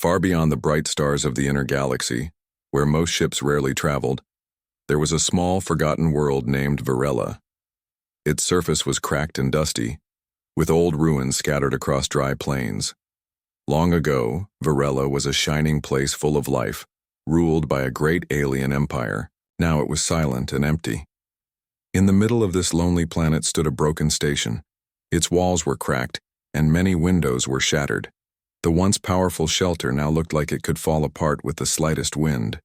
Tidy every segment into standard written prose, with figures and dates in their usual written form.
Far beyond the bright stars of the inner galaxy, where most ships rarely traveled, there was a small, forgotten world named Varela. Its surface was cracked and dusty, with old ruins scattered across dry plains. Long ago, Varela was a shining place full of life, ruled by a great alien empire. Now it was silent and empty. In the middle of this lonely planet stood a broken station. Its walls were cracked, and many windows were shattered. The once powerful shelter now looked like it could fall apart with the slightest wind.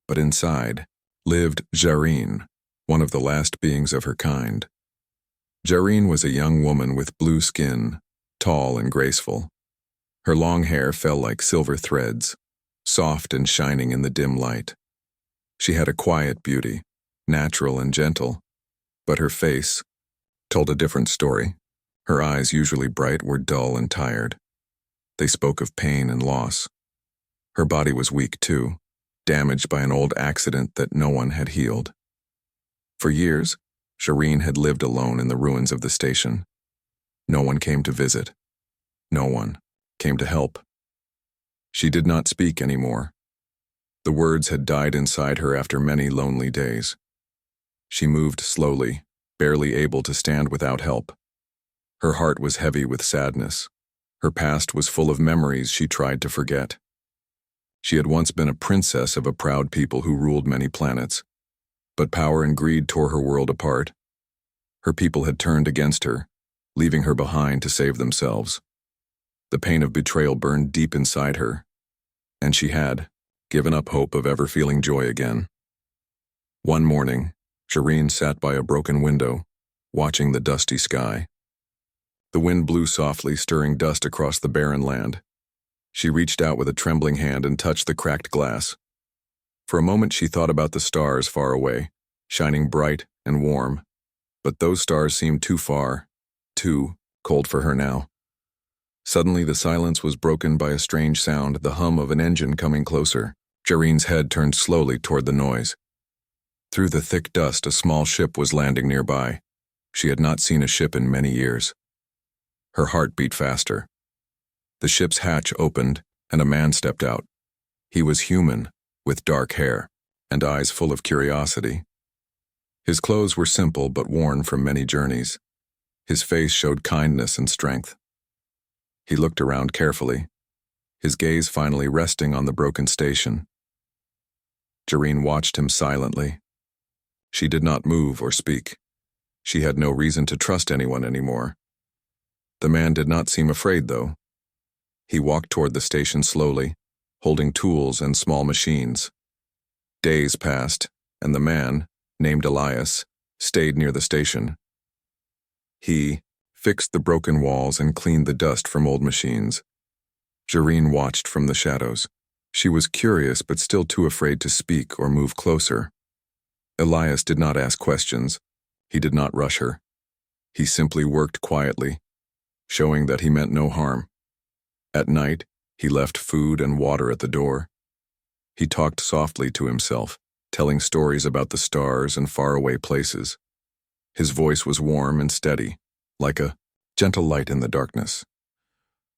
But inside lived Jareen, one of the last beings of her kind. Jareen was a young woman with blue skin, tall and graceful. Her long hair fell like silver threads, soft and shining in the dim light. She had a quiet beauty, natural and gentle, but her face told a different story. Her eyes, usually bright, were dull and tired. They spoke of pain and loss. Her body was weak too, damaged by an old accident that no one had healed. For years, Jareen had lived alone in the ruins of the station. No one came to visit. No one came to help. She did not speak anymore. The words had died inside her after many lonely days. She moved slowly, barely able to stand without help. Her heart was heavy with sadness. Her past was full of memories she tried to forget. She had once been a princess of a proud people who ruled many planets, but power and greed tore her world apart. Her people had turned against her, leaving her behind to save themselves. The pain of betrayal burned deep inside her, and she had given up hope of ever feeling joy again. One morning, Jareen sat by a broken window, watching the dusty sky. The wind blew softly, stirring dust across the barren land. She reached out with a trembling hand and touched the cracked glass. For a moment she thought about the stars far away, shining bright and warm, but those stars seemed too far, too cold for her now. Suddenly the silence was broken by a strange sound, the hum of an engine coming closer. Jareen's head turned slowly toward the noise. Through the thick dust, a small ship was landing nearby. She had not seen a ship in many years. Her heart beat faster. The ship's hatch opened, and a man stepped out. He was human, with dark hair, and eyes full of curiosity. His clothes were simple but worn from many journeys. His face showed kindness and strength. He looked around carefully, his gaze finally resting on the broken station. Jareen watched him silently. She did not move or speak. She had no reason to trust anyone anymore. The man did not seem afraid, though. He walked toward the station slowly, holding tools and small machines. Days passed, and the man, named Elias, stayed near the station. He fixed the broken walls and cleaned the dust from old machines. Jareen watched from the shadows. She was curious but still too afraid to speak or move closer. Elias did not ask questions. He did not rush her. He simply worked quietly, showing that he meant no harm. At night, he left food and water at the door. He talked softly to himself, telling stories about the stars and faraway places. His voice was warm and steady, like a gentle light in the darkness.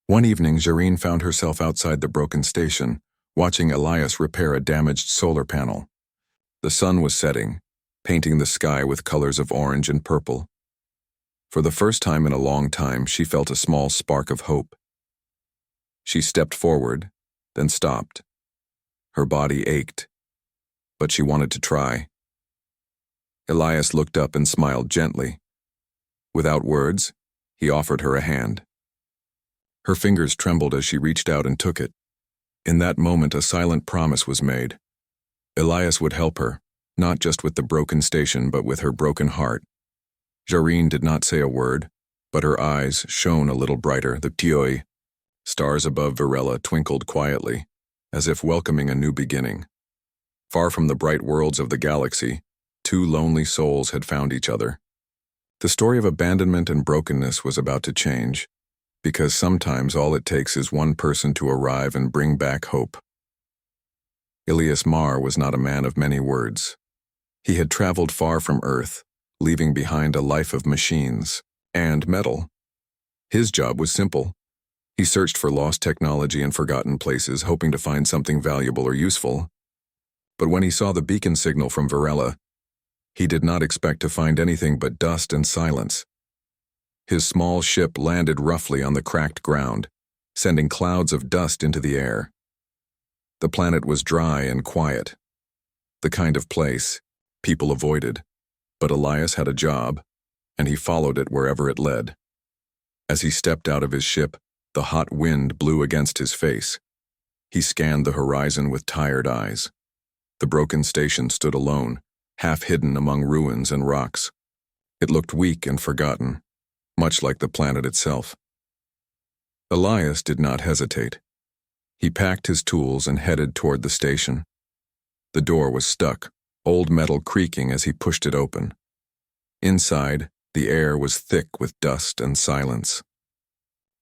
One evening, Jareen found herself outside the broken station, watching Elias repair a damaged solar panel. The sun was setting, painting the sky with colors of orange and purple. For the first time in a long time, she felt a small spark of hope. She stepped forward, then stopped. Her body ached, but she wanted to try. Elias looked up and smiled gently. Without words, he offered her a hand. Her fingers trembled as she reached out and took it. In that moment, a silent promise was made. Elias would help her, not just with the broken station, but with her broken heart. Jareen did not say a word, but her eyes shone a little brighter. The Tioi stars above Varela twinkled quietly, as if welcoming a new beginning. Far from the bright worlds of the galaxy, two lonely souls had found each other. The story of abandonment and brokenness was about to change, because sometimes all it takes is one person to arrive and bring back hope. Elias Mar was not a man of many words. He had traveled far from Earth, leaving behind a life of machines and metal. His job was simple. He searched for lost technology and forgotten places, hoping to find something valuable or useful. But when he saw the beacon signal from Varela, he did not expect to find anything but dust and silence. His small ship landed roughly on the cracked ground, sending clouds of dust into the air. The planet was dry and quiet, the kind of place people avoided, but Elias had a job, and he followed it wherever it led. As he stepped out of his ship, the hot wind blew against his face. He scanned the horizon with tired eyes. The broken station stood alone, half hidden among ruins and rocks. It looked weak and forgotten, much like the planet itself. Elias did not hesitate. He packed his tools and headed toward the station. The door was stuck, old metal creaking as he pushed it open. Inside, the air was thick with dust and silence.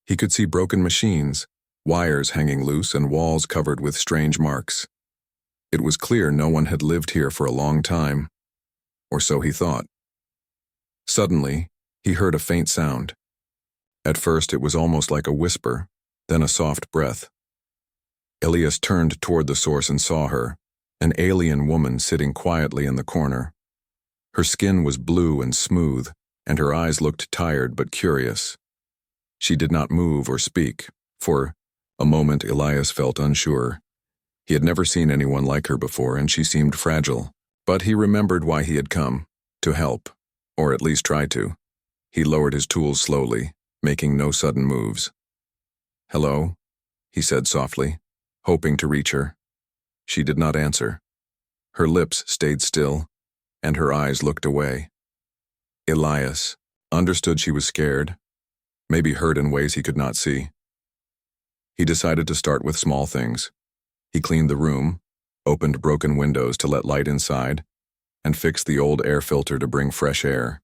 He could see broken machines, wires hanging loose and walls covered with strange marks. It was clear no one had lived here for a long time, or so he thought. Suddenly, he heard a faint sound. At first it was almost like a whisper, then a soft breath. Elias turned toward the source and saw her, an alien woman sitting quietly in the corner. Her skin was blue and smooth, and her eyes looked tired but curious. She did not move or speak. For a moment Elias felt unsure. He had never seen anyone like her before, and she seemed fragile. But he remembered why he had come, to help, or at least try to. He lowered his tools slowly, making no sudden moves. "Hello," he said softly, hoping to reach her. She did not answer. Her lips stayed still, and her eyes looked away. Elias understood she was scared, maybe hurt in ways he could not see. He decided to start with small things. He cleaned the room, opened broken windows to let light inside, and fixed the old air filter to bring fresh air.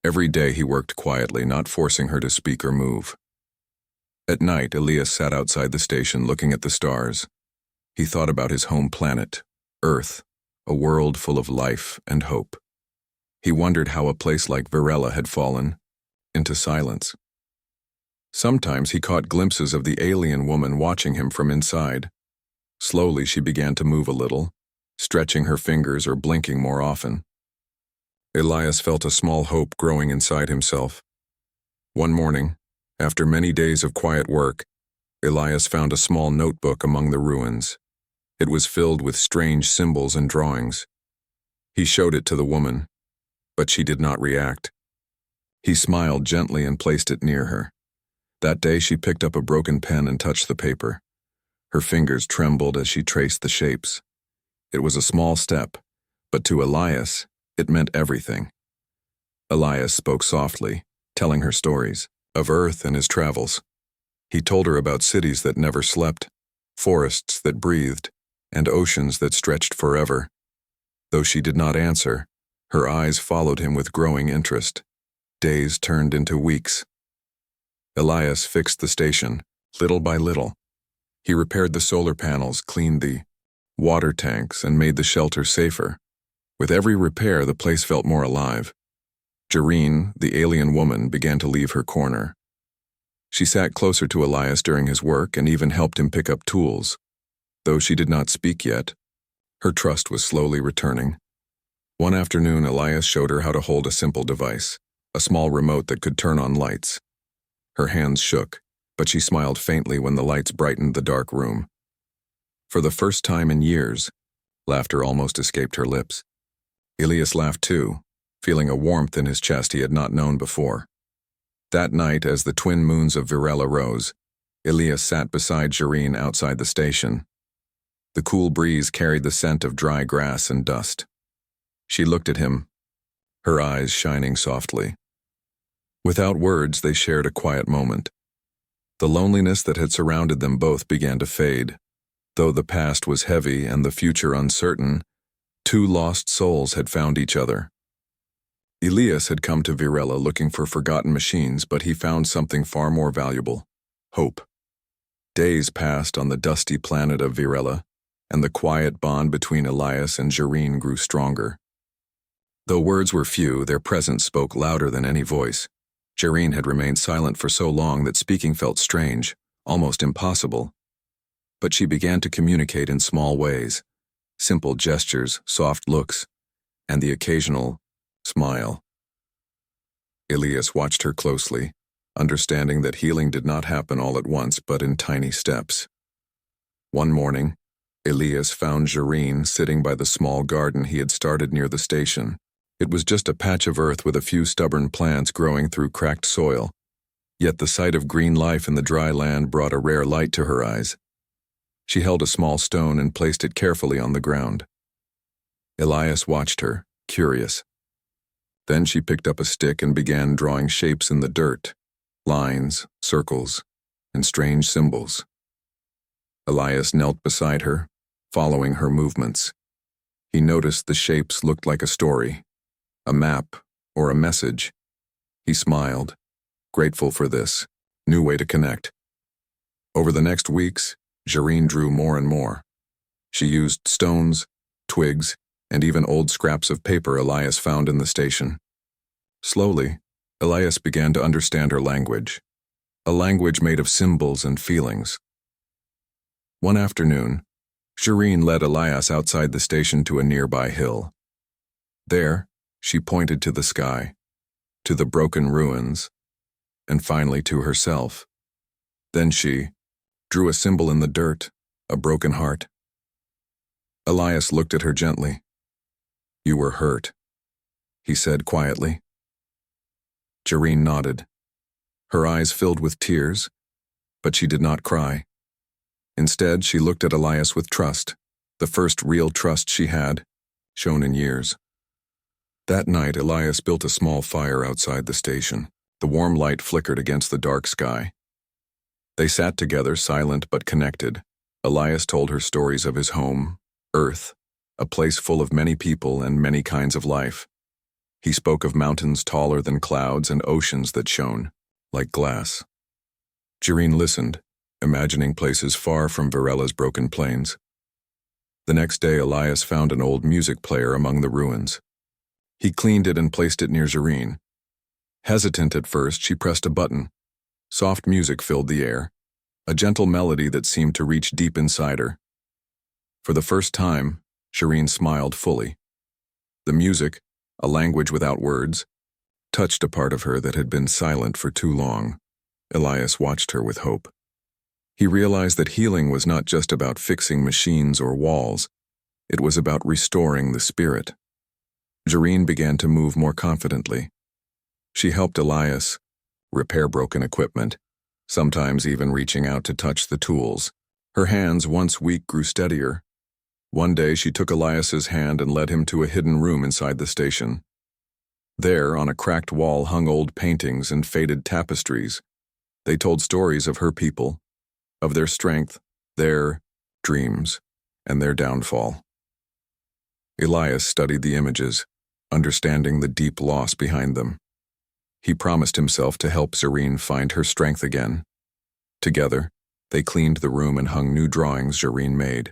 Every day he worked quietly, not forcing her to speak or move. At night, Elias sat outside the station looking at the stars. He thought about his home planet, Earth, a world full of life and hope. He wondered how a place like Varela had fallen into silence. Sometimes he caught glimpses of the alien woman watching him from inside. Slowly she began to move a little, stretching her fingers or blinking more often. Elias felt a small hope growing inside himself. One morning, after many days of quiet work, Elias found a small notebook among the ruins. It was filled with strange symbols and drawings. He showed it to the woman, but she did not react. He smiled gently and placed it near her. That day she picked up a broken pen and touched the paper. Her fingers trembled as she traced the shapes. It was a small step, but to Elias, it meant everything. Elias spoke softly, telling her stories of Earth and his travels. He told her about cities that never slept, forests that breathed, and oceans that stretched forever. Though she did not answer, her eyes followed him with growing interest. Days turned into weeks. Elias fixed the station, little by little. He repaired the solar panels, cleaned the water tanks, and made the shelter safer. With every repair, the place felt more alive. Jareen, the alien woman, began to leave her corner. She sat closer to Elias during his work and even helped him pick up tools. Though she did not speak yet, her trust was slowly returning. One afternoon, Elias showed her how to hold a simple device, a small remote that could turn on lights. Her hands shook, but she smiled faintly when the lights brightened the dark room. For the first time in years, laughter almost escaped her lips. Elias laughed too, feeling a warmth in his chest he had not known before. That night, as the twin moons of Varela rose, Elias sat beside Jareen outside the station. The cool breeze carried the scent of dry grass and dust. She looked at him, her eyes shining softly. Without words, they shared a quiet moment. The loneliness that had surrounded them both began to fade. Though the past was heavy and the future uncertain, two lost souls had found each other. Elias had come to Varela looking for forgotten machines, but he found something far more valuable: hope. Days passed on the dusty planet of Varela, and the quiet bond between Elias and Jareen grew stronger. Though words were few, their presence spoke louder than any voice. Jareen had remained silent for so long that speaking felt strange, almost impossible. But she began to communicate in small ways, simple gestures, soft looks, and the occasional smile. Elias watched her closely, understanding that healing did not happen all at once but in tiny steps. One morning, Elias found Jareen sitting by the small garden he had started near the station. It was just a patch of earth with a few stubborn plants growing through cracked soil, yet the sight of green life in the dry land brought a rare light to her eyes. She held a small stone and placed it carefully on the ground. Elias watched her, curious. Then she picked up a stick and began drawing shapes in the dirt, lines, circles, and strange symbols. Elias knelt beside her, following her movements. He noticed the shapes looked like a story, a map, or a message. He smiled, grateful for this new way to connect. Over the next weeks, Jareen drew more and more. She used stones, twigs, and even old scraps of paper Elias found in the station. Slowly, Elias began to understand her language, a language made of symbols and feelings. One afternoon, Jareen led Elias outside the station to a nearby hill. There, she pointed to the sky, to the broken ruins, and finally to herself. Then she drew a symbol in the dirt, a broken heart. Elias looked at her gently. "You were hurt," he said quietly. Jareen nodded. Her eyes filled with tears, but she did not cry. Instead, she looked at Elias with trust, the first real trust she had, shown in years. That night, Elias built a small fire outside the station. The warm light flickered against the dark sky. They sat together, silent but connected. Elias told her stories of his home, Earth, a place full of many people and many kinds of life. He spoke of mountains taller than clouds and oceans that shone like glass. Jareen listened, imagining places far from Virella's broken plains. The next day, Elias found an old music player among the ruins. He cleaned it and placed it near Jareen. Hesitant at first, she pressed a button. Soft music filled the air, a gentle melody that seemed to reach deep inside her. For the first time, Jareen smiled fully. The music, a language without words, touched a part of her that had been silent for too long. Elias watched her with hope. He realized that healing was not just about fixing machines or walls. It was about restoring the spirit. Jareen began to move more confidently. She helped Elias repair broken equipment, sometimes even reaching out to touch the tools. Her hands, once weak, grew steadier. One day she took Elias's hand and led him to a hidden room inside the station. There, on a cracked wall, hung old paintings and faded tapestries. They told stories of her people, of their strength, their dreams, and their downfall. Elias studied the images, understanding the deep loss behind them. He promised himself to help Jareen find her strength again. Together, they cleaned the room and hung new drawings Jareen made.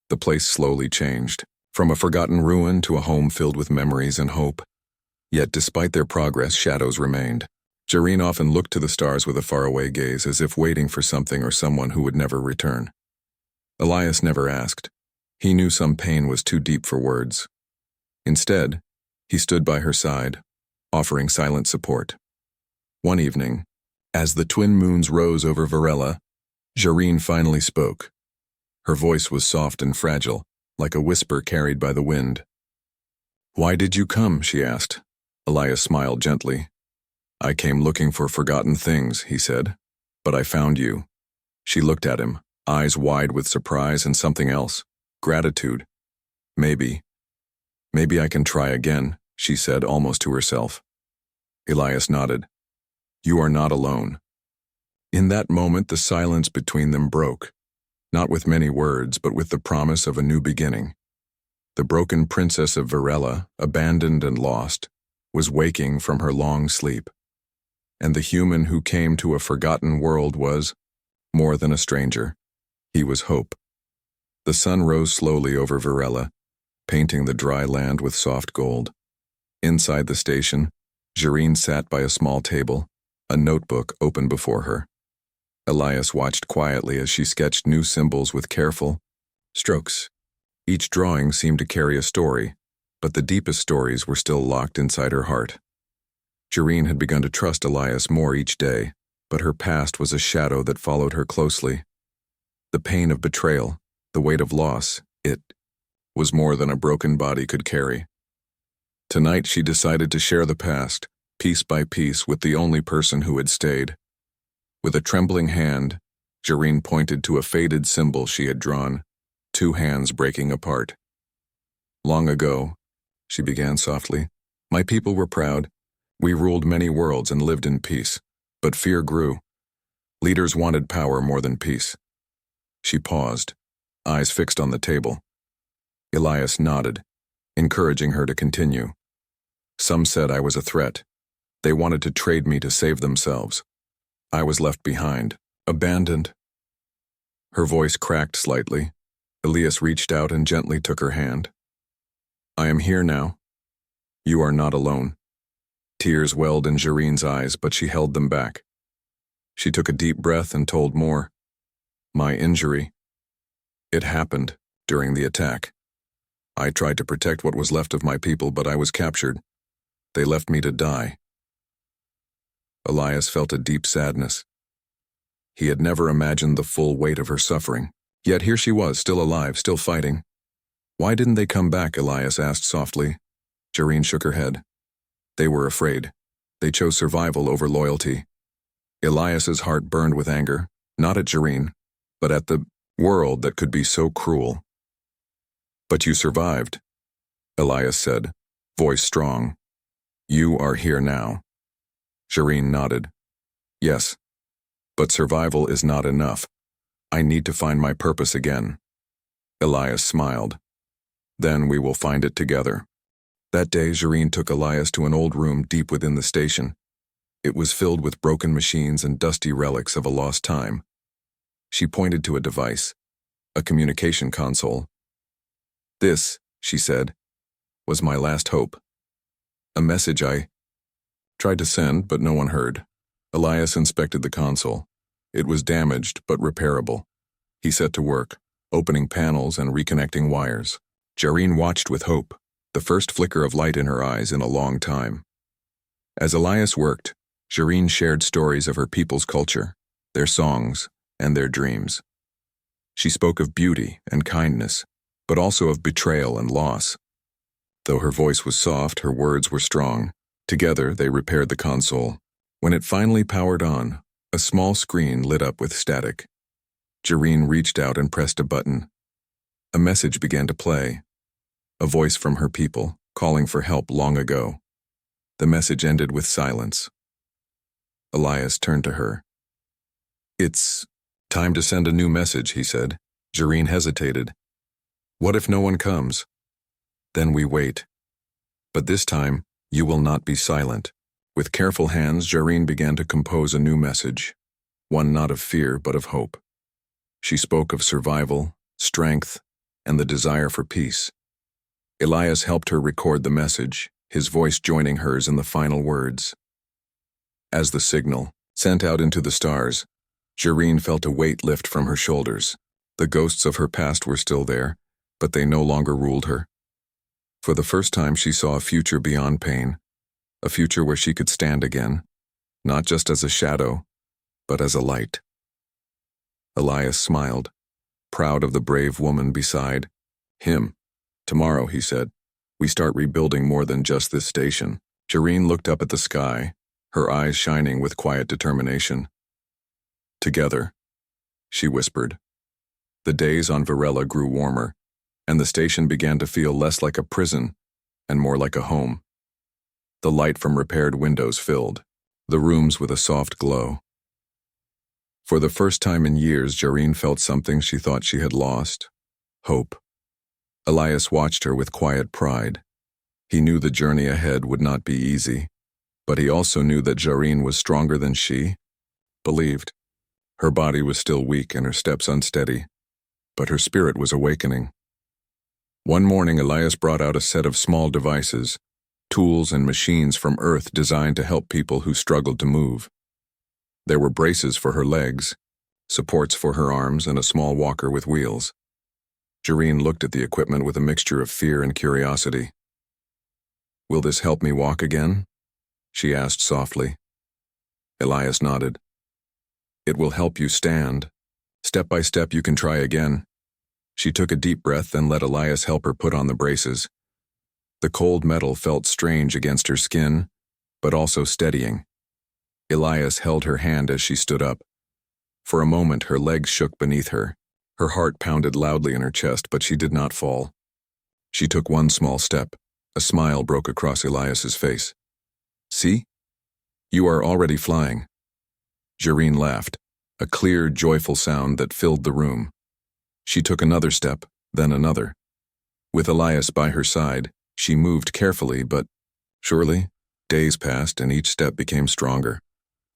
The place slowly changed, from a forgotten ruin to a home filled with memories and hope. Yet despite their progress, shadows remained. Jareen often looked to the stars with a faraway gaze, as if waiting for something or someone who would never return. Elias never asked. He knew some pain was too deep for words. Instead, he stood by her side, offering silent support. One evening, as the twin moons rose over Virella, Jareen finally spoke. Her voice was soft and fragile, like a whisper carried by the wind. "Why did you come?" she asked. Elias smiled gently. "I came looking for forgotten things," he said. "But I found you." She looked at him, eyes wide with surprise and something else, gratitude. Maybe I can try again," she said almost to herself. Elias nodded. "You are not alone." In that moment, the silence between them broke, not with many words, but with the promise of a new beginning. The broken princess of Virella, abandoned and lost, was waking from her long sleep. And the human who came to a forgotten world was more than a stranger. He was hope. The sun rose slowly over Virella, painting the dry land with soft gold. Inside the station, Jareen sat by a small table, a notebook open before her. Elias watched quietly as she sketched new symbols with careful strokes. Each drawing seemed to carry a story, but the deepest stories were still locked inside her heart. Jareen had begun to trust Elias more each day, but her past was a shadow that followed her closely. The pain of betrayal, the weight of loss, it was more than a broken body could carry. Tonight she decided to share the past, piece by piece, with the only person who had stayed. With a trembling hand, Jareen pointed to a faded symbol she had drawn, two hands breaking apart. Long ago, she began softly, my people were proud. We ruled many worlds and lived in peace. But fear grew. Leaders wanted power more than peace. She paused, eyes fixed on the table. Elias nodded, encouraging her to continue. Some said I was a threat. They wanted to trade me to save themselves. I was left behind, abandoned. Her voice cracked slightly. Elias reached out and gently took her hand. I am here now. You are not alone. Tears welled in Jareen's eyes, but she held them back. She took a deep breath and told more. My injury. It happened during the attack. I tried to protect what was left of my people, but I was captured. They left me to die. Elias felt a deep sadness. He had never imagined the full weight of her suffering. Yet here she was, still alive, still fighting. Why didn't they come back? Elias asked softly. Jareen shook her head. They were afraid. They chose survival over loyalty. Elias's heart burned with anger, not at Jareen, but at the world that could be so cruel. But you survived, Elias said, voice strong. You are here now. Jareen nodded. Yes, but survival is not enough. I need to find my purpose again. Elias smiled. Then we will find it together. That day, Jareen took Elias to an old room deep within the station. It was filled with broken machines and dusty relics of a lost time. She pointed to a device, a communication console. This, she said, was my last hope. A message I tried to send, but no one heard. Elias inspected the console. It was damaged, but repairable. He set to work, opening panels and reconnecting wires. Jareen watched with hope, the first flicker of light in her eyes in a long time. As Elias worked, Jareen shared stories of her people's culture, their songs, and their dreams. She spoke of beauty and kindness, but also of betrayal and loss. Though her voice was soft, her words were strong. Together, they repaired the console. When it finally powered on, a small screen lit up with static. Jareen reached out and pressed a button. A message began to play. A voice from her people, calling for help long ago. The message ended with silence. Elias turned to her. It's time to send a new message, he said. Jareen hesitated. What if no one comes? Then we wait. But this time, you will not be silent. With careful hands, Jareen began to compose a new message, one not of fear but of hope. She spoke of survival, strength, and the desire for peace. Elias helped her record the message, his voice joining hers in the final words. As the signal sent out into the stars, Jareen felt a weight lift from her shoulders. The ghosts of her past were still there, but they no longer ruled her. For the first time, she saw a future beyond pain, a future where she could stand again, not just as a shadow, but as a light. Elias smiled, proud of the brave woman beside him. Tomorrow, he said, we start rebuilding more than just this station. Jareen looked up at the sky, her eyes shining with quiet determination. Together, she whispered. The days on Varela grew warmer, and the station began to feel less like a prison and more like a home. The light from repaired windows filled the rooms with a soft glow. For the first time in years, Jareen felt something she thought she had lost: hope. Elias watched her with quiet pride. He knew the journey ahead would not be easy, but he also knew that Jareen was stronger than she believed. Her body was still weak and her steps unsteady, but her spirit was awakening. One morning, Elias brought out a set of small devices, tools and machines from Earth designed to help people who struggled to move. There were braces for her legs, supports for her arms, and a small walker with wheels. Jareen looked at the equipment with a mixture of fear and curiosity. "Will this help me walk again?" she asked softly. Elias nodded. "It will help you stand. Step by step you can try again." She took a deep breath and let Elias help her put on the braces. The cold metal felt strange against her skin, but also steadying. Elias held her hand as she stood up. For a moment her legs shook beneath her. Her heart pounded loudly in her chest, but she did not fall. She took one small step. A smile broke across Elias's face. "See? You are already flying." Jareen laughed, a clear, joyful sound that filled the room. She took another step, then another. With Elias by her side, she moved carefully but surely. Days passed and each step became stronger.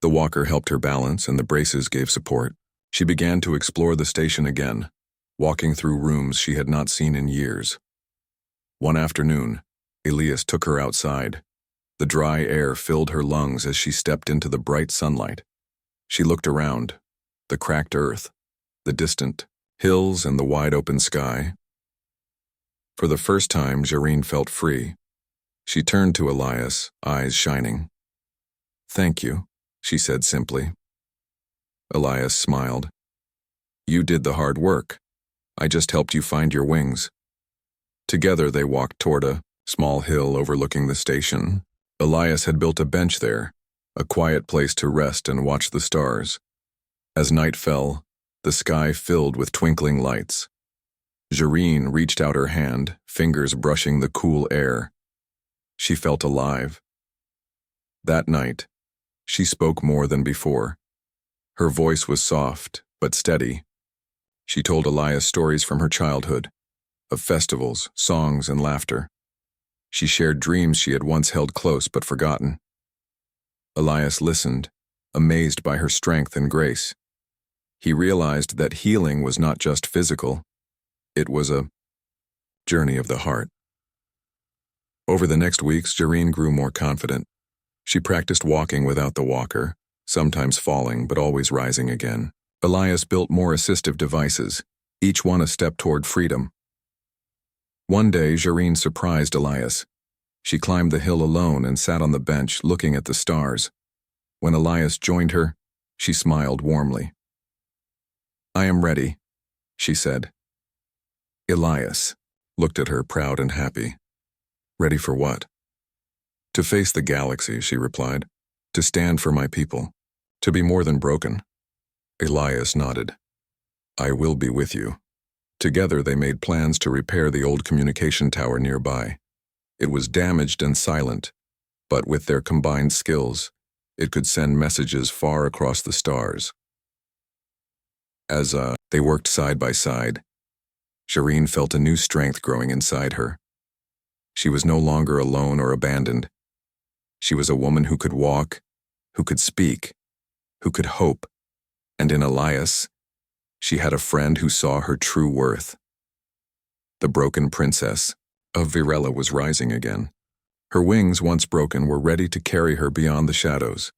The walker helped her balance and the braces gave support. She began to explore the station again, walking through rooms she had not seen in years. One afternoon, Elias took her outside. The dry air filled her lungs as she stepped into the bright sunlight. She looked around, the cracked earth, the distant hills, and the wide-open sky. For the first time, Jareen felt free. She turned to Elias, eyes shining. "Thank you," she said simply. Elias smiled. "You did the hard work. I just helped you find your wings." Together they walked toward a small hill overlooking the station. Elias had built a bench there, a quiet place to rest and watch the stars. As night fell, the sky filled with twinkling lights. Jareen reached out her hand, fingers brushing the cool air. She felt alive. That night, she spoke more than before. Her voice was soft, but steady. She told Elias stories from her childhood, of festivals, songs, and laughter. She shared dreams she had once held close but forgotten. Elias listened, amazed by her strength and grace. He realized that healing was not just physical. It was a journey of the heart. Over the next weeks, Jareen grew more confident. She practiced walking without the walker, sometimes falling but always rising again. Elias built more assistive devices, each one a step toward freedom. One day, Jareen surprised Elias. She climbed the hill alone and sat on the bench looking at the stars. When Elias joined her, she smiled warmly. "I am ready," she said. Elias looked at her proud and happy. "Ready for what?" "To face the galaxy," she replied. "To stand for my people. To be more than broken." Elias nodded. "I will be with you." Together they made plans to repair the old communication tower nearby. It was damaged and silent, but with their combined skills, it could send messages far across the stars. As they worked side by side, Jareen felt a new strength growing inside her. She was no longer alone or abandoned. She was a woman who could walk, who could speak, who could hope, and in Elias, she had a friend who saw her true worth. The broken princess of Virella was rising again. Her wings, once broken, were ready to carry her beyond the shadows.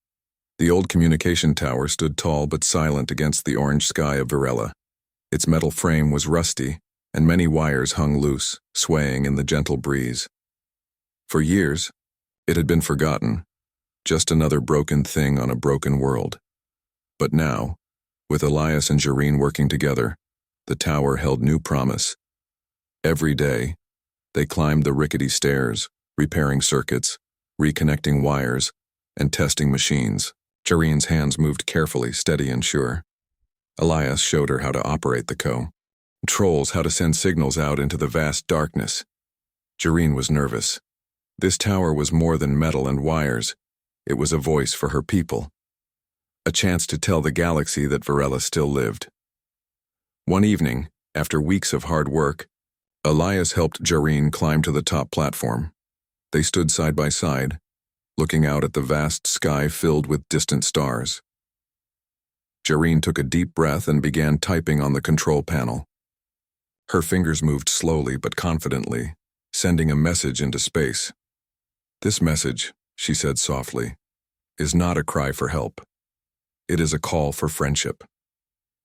The old communication tower stood tall but silent against the orange sky of Virella. Its metal frame was rusty, and many wires hung loose, swaying in the gentle breeze. For years, it had been forgotten, just another broken thing on a broken world. But now, with Elias and Jareen working together, the tower held new promise. Every day, they climbed the rickety stairs, repairing circuits, reconnecting wires, and testing machines. Jareen's hands moved carefully, steady and sure. Elias showed her how to operate the controls, how to send signals out into the vast darkness. Jareen was nervous. This tower was more than metal and wires. It was a voice for her people. A chance to tell the galaxy that Virella still lived. One evening, after weeks of hard work, Elias helped Jareen climb to the top platform. They stood side by side, looking out at the vast sky filled with distant stars. Jareen took a deep breath and began typing on the control panel. Her fingers moved slowly but confidently, sending a message into space. This message, she said softly, is not a cry for help. It is a call for friendship.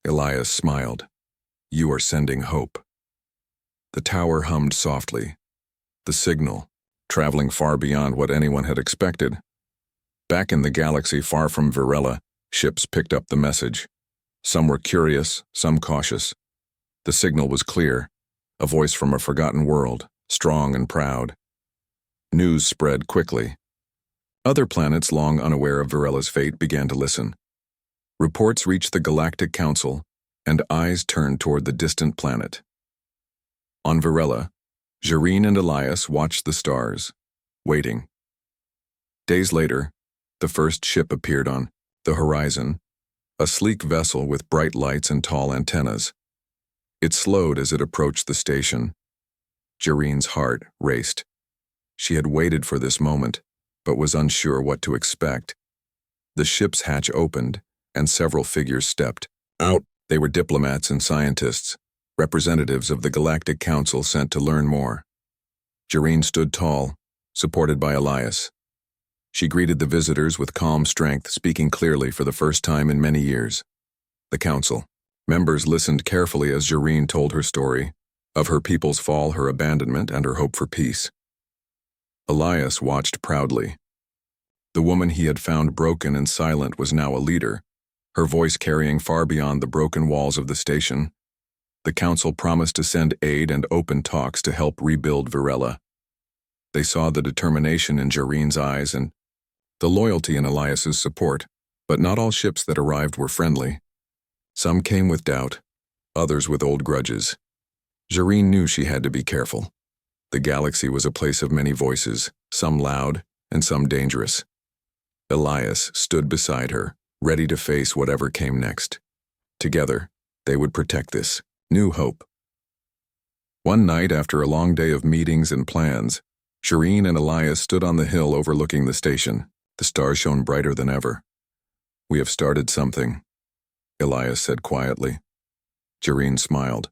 Elias smiled. You are sending hope. The tower hummed softly. The signal, traveling far beyond what anyone had expected. Back in the galaxy far from Virella, ships picked up the message. Some were curious, some cautious. The signal was clear, a voice from a forgotten world, strong and proud. News spread quickly. Other planets, long unaware of Virella's fate, began to listen. Reports reached the Galactic Council, and eyes turned toward the distant planet. On Virella, Jareen and Elias watched the stars, waiting. Days later, the first ship appeared on the horizon, a sleek vessel with bright lights and tall antennas. It slowed as it approached the station. Jareen's heart raced. She had waited for this moment, but was unsure what to expect. The ship's hatch opened, and several figures stepped out. They were diplomats and scientists, representatives of the Galactic Council sent to learn more. Jareen stood tall, supported by Elias. She greeted the visitors with calm strength, speaking clearly for the first time in many years. The Council members listened carefully as Jareen told her story, of her people's fall, her abandonment, and her hope for peace. Elias watched proudly. The woman he had found broken and silent was now a leader, her voice carrying far beyond the broken walls of the station. The Council promised to send aid and open talks to help rebuild Virella. They saw the determination in Jareen's eyes and the loyalty in Elias's support, but not all ships that arrived were friendly. Some came with doubt, others with old grudges. Jareen knew she had to be careful. The galaxy was a place of many voices, some loud and some dangerous. Elias stood beside her, ready to face whatever came next. Together, they would protect this new hope. One night, after a long day of meetings and plans, Jareen and Elias stood on the hill overlooking the station. The stars shone brighter than ever. We have started something, Elias said quietly. Jareen smiled.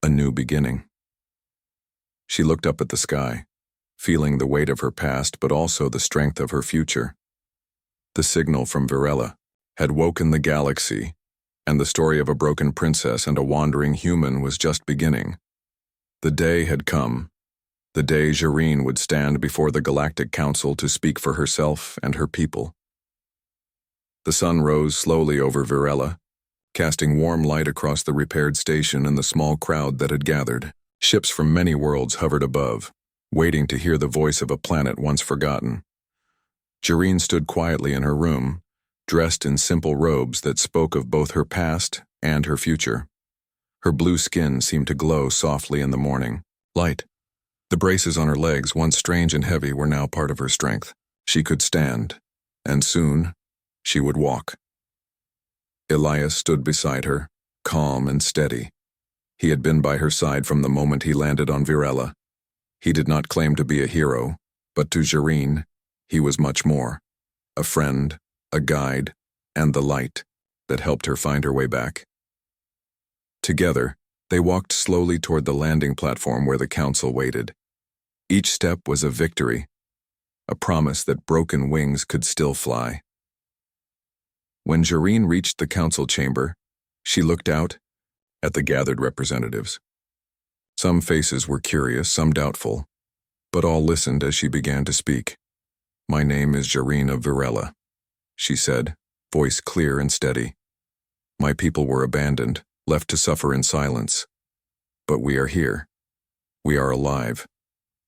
A new beginning. She looked up at the sky, feeling the weight of her past but also the strength of her future. The signal from Virella had woken the galaxy, and the story of a broken princess and a wandering human was just beginning. The day had come. The day Jareen would stand before the Galactic Council to speak for herself and her people. The sun rose slowly over Virella, casting warm light across the repaired station and the small crowd that had gathered. Ships from many worlds hovered above, waiting to hear the voice of a planet once forgotten. Jareen stood quietly in her room, dressed in simple robes that spoke of both her past and her future. Her blue skin seemed to glow softly in the morning light. The braces on her legs, once strange and heavy, were now part of her strength. She could stand, and soon she would walk. Elias stood beside her, calm and steady. He had been by her side from the moment he landed on Virella. He did not claim to be a hero, but to Jareen, he was much more. A friend, a guide, and the light that helped her find her way back. Together, they walked slowly toward the landing platform where the council waited. Each step was a victory, a promise that broken wings could still fly. When Jareen reached the council chamber, she looked out at the gathered representatives. Some faces were curious, some doubtful, but all listened as she began to speak. My name is Jareen of Virella, she said, voice clear and steady. My people were abandoned, left to suffer in silence. But we are here. We are alive.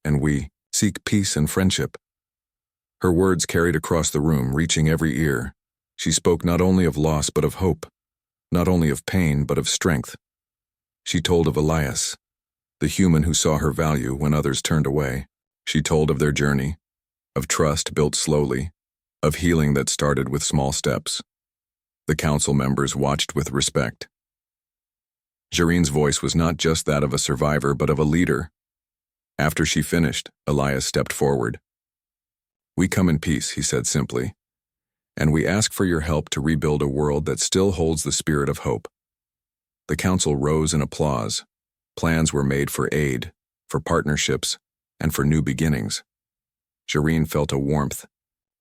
And we seek peace and friendship. Her words carried across the room, reaching every ear. She spoke not only of loss but of hope, not only of pain but of strength. She told of Elias, the human who saw her value when others turned away. She told of their journey, of trust built slowly, of healing that started with small steps. The council members watched with respect. Jareen's voice was not just that of a survivor but of a leader. After she finished, Elias stepped forward. We come in peace, he said simply, and we ask for your help to rebuild a world that still holds the spirit of hope. The council rose in applause. Plans were made for aid, for partnerships, and for new beginnings. Jareen felt a warmth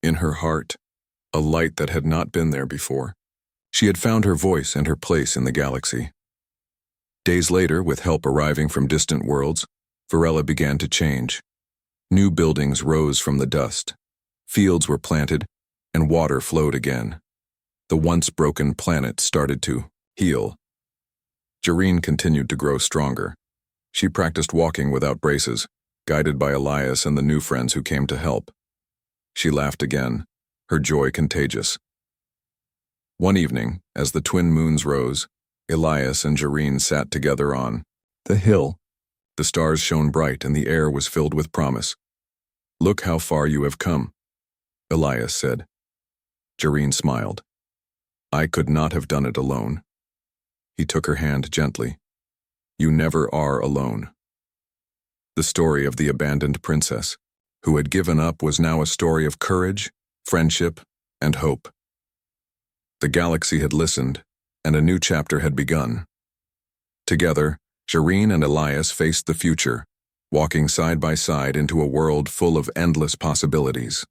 in her heart, a light that had not been there before. She had found her voice and her place in the galaxy. Days later, with help arriving from distant worlds, Varela began to change. New buildings rose from the dust. Fields were planted, and water flowed again. The once broken planet started to heal. Jareen continued to grow stronger. She practiced walking without braces, guided by Elias and the new friends who came to help. She laughed again, her joy contagious. One evening, as the twin moons rose, Elias and Jareen sat together on the hill. The stars shone bright and the air was filled with promise. "Look how far you have come," Elias said. Jareen smiled. "I could not have done it alone." He took her hand gently. "You never are alone." The story of the abandoned princess, who had given up, was now a story of courage, friendship, and hope. The galaxy had listened, and a new chapter had begun. Together, Jareen and Elias faced the future, walking side by side into a world full of endless possibilities.